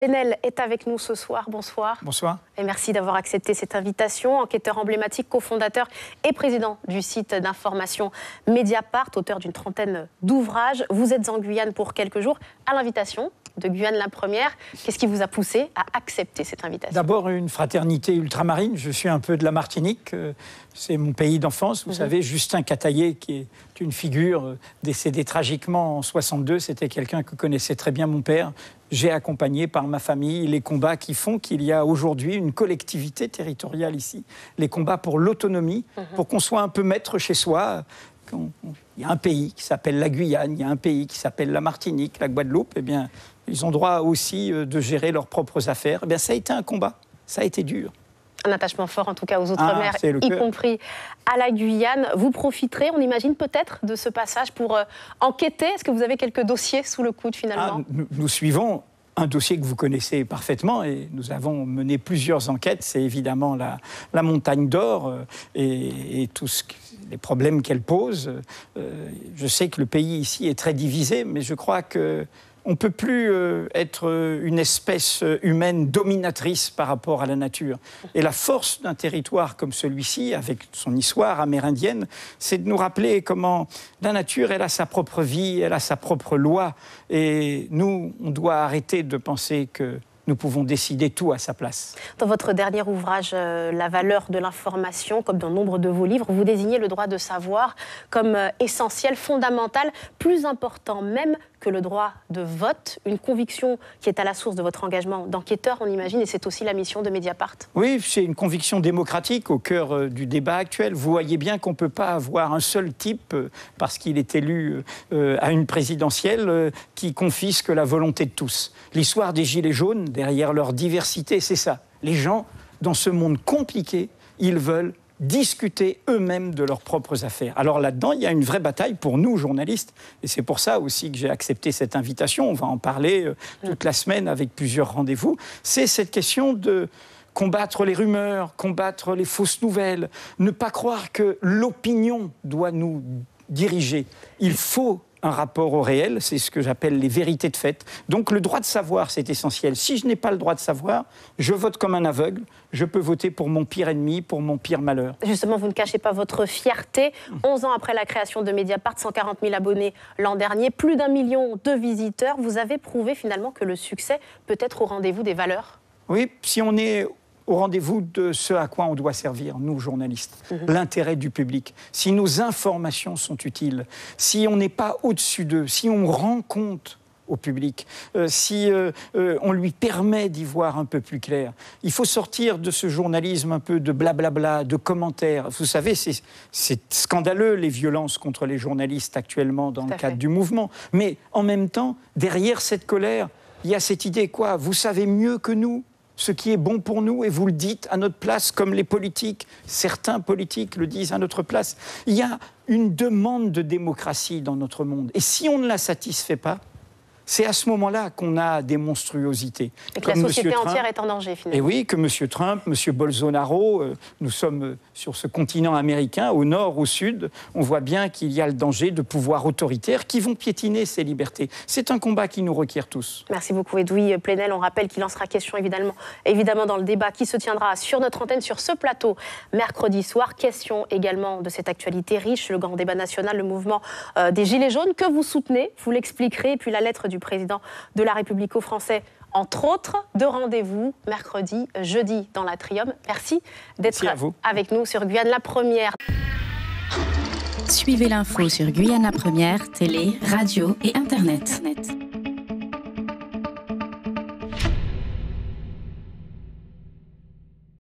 Plenel est avec nous ce soir. Bonsoir. Bonsoir. Et merci d'avoir accepté cette invitation. Enquêteur emblématique, cofondateur et président du site d'information Mediapart, auteur d'une trentaine d'ouvrages. Vous êtes en Guyane pour quelques jours à l'invitation de Guyane la Première. Qu'est-ce qui vous a poussé à accepter cette invitation? D'abord, une fraternité ultramarine. Je suis un peu de la Martinique. C'est mon pays d'enfance. Vous savez, Justin Cataillé, qui est une figure décédée tragiquement en 62, c'était quelqu'un que connaissait très bien mon père. J'ai accompagné par ma famille les combats qui font qu'il y a aujourd'hui une collectivité territoriale ici. Les combats pour l'autonomie, pour qu'on soit un peu maître chez soi. Il y a un pays qui s'appelle la Guyane, il y a un pays qui s'appelle la Martinique, la Guadeloupe. Eh bien, ils ont droit aussi de gérer leurs propres affaires. Eh bien, ça a été un combat, ça a été dur. Un attachement fort, en tout cas, aux Outre-mer, y compris à la Guyane. Vous profiterez, on imagine, peut-être de ce passage pour enquêter. Est-ce que vous avez quelques dossiers sous le coude, finalement? Nous suivons un dossier que vous connaissez parfaitement et nous avons mené plusieurs enquêtes. C'est évidemment la montagne d'or et tous les problèmes qu'elle pose. Je sais que le pays ici est très divisé, mais je crois que on ne peut plus être une espèce humaine dominatrice par rapport à la nature. Et la force d'un territoire comme celui-ci, avec son histoire amérindienne, c'est de nous rappeler comment la nature, elle a sa propre vie, elle a sa propre loi. Et nous, on doit arrêter de penser que nous pouvons décider tout à sa place. Dans votre dernier ouvrage, La valeur de l'information, comme dans nombre de vos livres, vous désignez le droit de savoir comme essentiel, fondamental, plus important même que le droit de vote, une conviction qui est à la source de votre engagement d'enquêteur, on imagine, et c'est aussi la mission de Mediapart. Oui, c'est une conviction démocratique au cœur du débat actuel. Vous voyez bien qu'on ne peut pas avoir un seul type, parce qu'il est élu à une présidentielle, qui confisque la volonté de tous. L'histoire des Gilets jaunes, derrière leur diversité, c'est ça. Les gens, dans ce monde compliqué, ils veulent discuter eux-mêmes de leurs propres affaires. Alors là-dedans, il y a une vraie bataille pour nous, journalistes, et c'est pour ça aussi que j'ai accepté cette invitation. On va en parler toute la semaine avec plusieurs rendez-vous. C'est cette question de combattre les rumeurs, combattre les fausses nouvelles, ne pas croire que l'opinion doit nous diriger. Il faut un rapport au réel, c'est ce que j'appelle les vérités de fait. Donc le droit de savoir, c'est essentiel. Si je n'ai pas le droit de savoir, je vote comme un aveugle, je peux voter pour mon pire ennemi, pour mon pire malheur. Justement, vous ne cachez pas votre fierté. 11 ans après la création de Mediapart, 140 000 abonnés l'an dernier, plus d'1 million de visiteurs. Vous avez prouvé finalement que le succès peut être au rendez-vous des valeurs. Oui, si on est au rendez-vous de ce à quoi on doit servir, nous, journalistes, l'intérêt du public. Si nos informations sont utiles, si on n'est pas au-dessus d'eux, si on rend compte au public, si on lui permet d'y voir un peu plus clair. Il faut sortir de ce journalisme un peu de blablabla, de commentaires. Vous savez, c'est scandaleux, les violences contre les journalistes actuellement dans le cadre du mouvement. Mais en même temps, derrière cette colère, il y a cette idée, quoi, vous savez mieux que nous ce qui est bon pour nous, et vous le dites à notre place, comme les politiques, certains politiques le disent à notre place. Il y a une demande de démocratie dans notre monde. Et si on ne la satisfait pas, c'est à ce moment-là qu'on a des monstruosités. Et que la société entière est en danger, finalement. Et oui, que M. Trump, M. Bolsonaro, nous sommes sur ce continent américain, au nord, au sud, on voit bien qu'il y a le danger de pouvoirs autoritaires qui vont piétiner ces libertés. C'est un combat qui nous requiert tous. Merci beaucoup, Edoui Plenel. On rappelle qu'il en sera question, évidemment, dans le débat qui se tiendra sur notre antenne, sur ce plateau, mercredi soir. Question également de cette actualité riche, le grand débat national, le mouvement des Gilets jaunes, que vous soutenez, vous l'expliquerez, et puis la lettre du président de la République aux Français, entre autres, de rendez-vous mercredi, jeudi dans l'Atrium. Merci d'être avec nous sur Guyane la Première. Suivez l'info sur Guyane la Première, télé, radio et Internet.